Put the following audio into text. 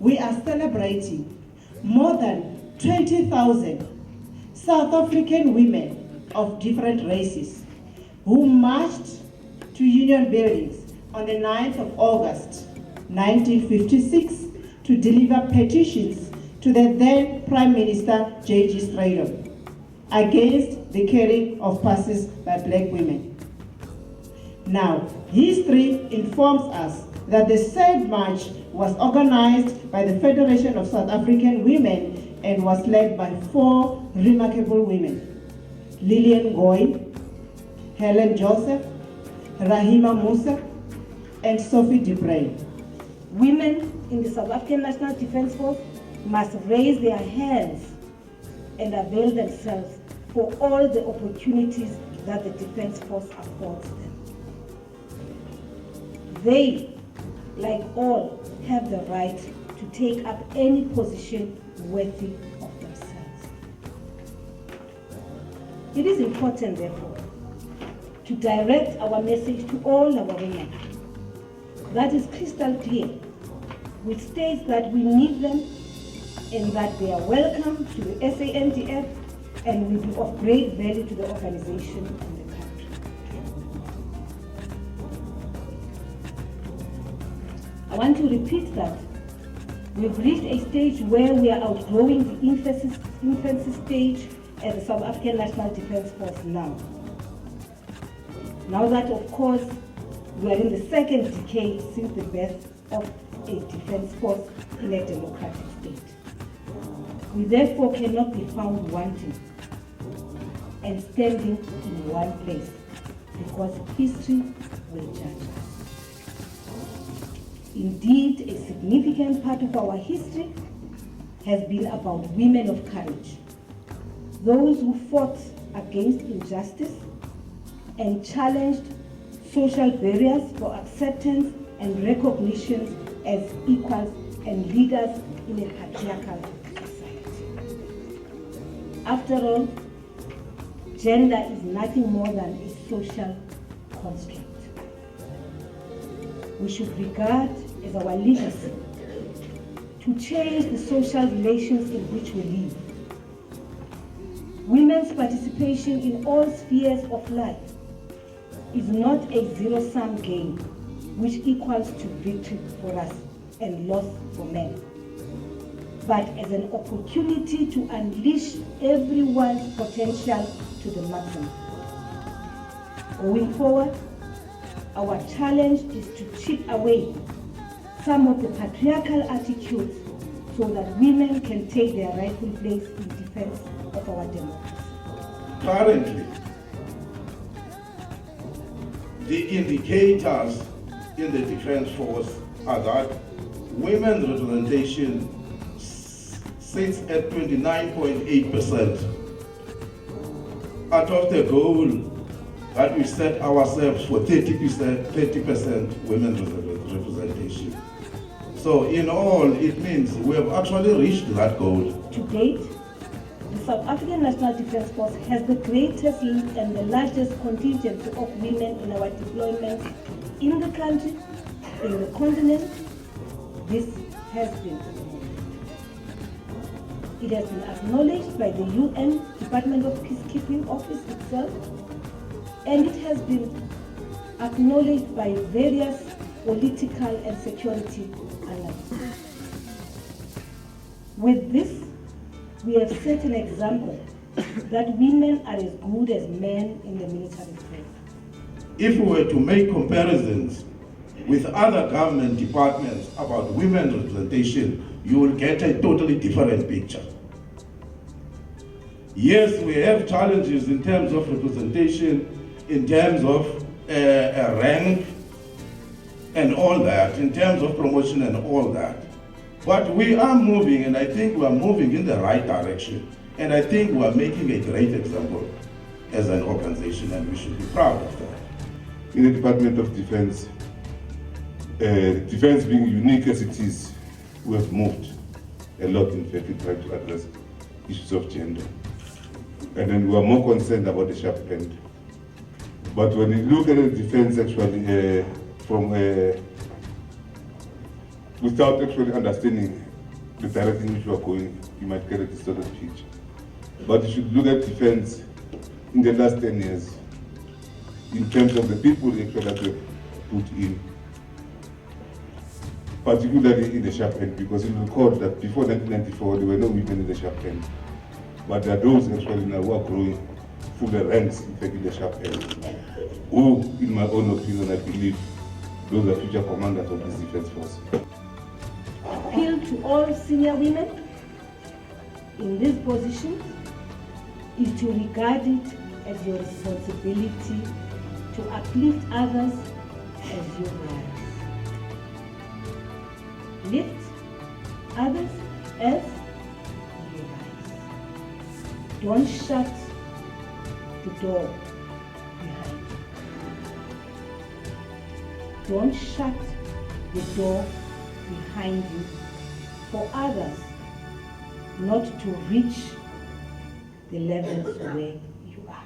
we are celebrating more than 20,000 South African women of different races who marched to Union buildings on the 9th of August 1956 to deliver petitions to the then Prime Minister J.G. Straydom against the carrying of passes by black women. Now, history informs us that the said march was organized by the Federation of South African Women and was led by 4 remarkable women: Lillian Goy, Helen Joseph, Rahima Musa, and Sophie Dubrain. Women in the South African National Defence Force must raise their hands and avail themselves for all the opportunities that the Defence Force affords them. They, like all, have the right to take up any position worthy of themselves. It is important, therefore, to direct our message to all our women. That is crystal clear, which states that we need them and that they are welcome to the SANDF and will be of great value to the organization and the country. I want to repeat that we've reached a stage where we are outgrowing the infancy stage at the South African National Defence Force now. Now that, of course, we are in the second decade since the birth of a defence force in a democratic state. We therefore cannot be found wanting and standing in one place, because history will judge us. Indeed, a significant part of our history has been about women of courage, those who fought against injustice and challenged social barriers for acceptance and recognition as equals and leaders in a patriarchal society. After all, gender is nothing more than a social construct. We should regard as our legacy to change the social relations in which we live. Women's participation in all spheres of life is not a zero-sum game which equals to victory for us and loss for men, but as an opportunity to unleash everyone's potential to the maximum. Going forward, our challenge is to chip away some of the patriarchal attitudes so that women can take their rightful place in defense of our democracy. Currently, the indicators in the Defence Force are that women's representation sits at 29.8% out of the goal that we set ourselves for 30% women's representation. So in all, it means we have actually reached that goal. To date, the South African National Defence Force has the greatest and the largest contingent of women in our deployments in the country, in the continent. This has been acknowledged. It has been acknowledged by the UN Department of Peacekeeping Office itself, and it has been acknowledged by various political and security analysts. With this, we have set an example that women are as good as men in the military field. If we were to make comparisons with other government departments about women's representation, you will get a totally different picture. Yes, we have challenges in terms of representation, in terms of rank and all that, in terms of promotion and all that. But we are moving, and I think we are moving in the right direction. And I think we are making a great example as an organization, and we should be proud of that. In the Department of Defense, defense being unique as it is, we have moved a lot, in fact, in trying to address issues of gender. And then we are more concerned about the sharp end. But when you look at the defense actually from without actually understanding the direction in which we are going, you might get a distorted picture. But you should look at defense in the last 10 years in terms of the people actually that were put in, particularly in the sharp end, because you recall that before 1994 there were no women in the sharp end. But there are those actually now who are growing through the ranks, in fact, in the sharp end, who, in my own opinion, I believe, those are future commanders of this defense force. Appeal to all senior women in these positions is to regard it as your responsibility to uplift others as you rise. Lift others as you rise. Don't shut the door behind you. Don't shut the door behind you for others not to reach the levels where you are.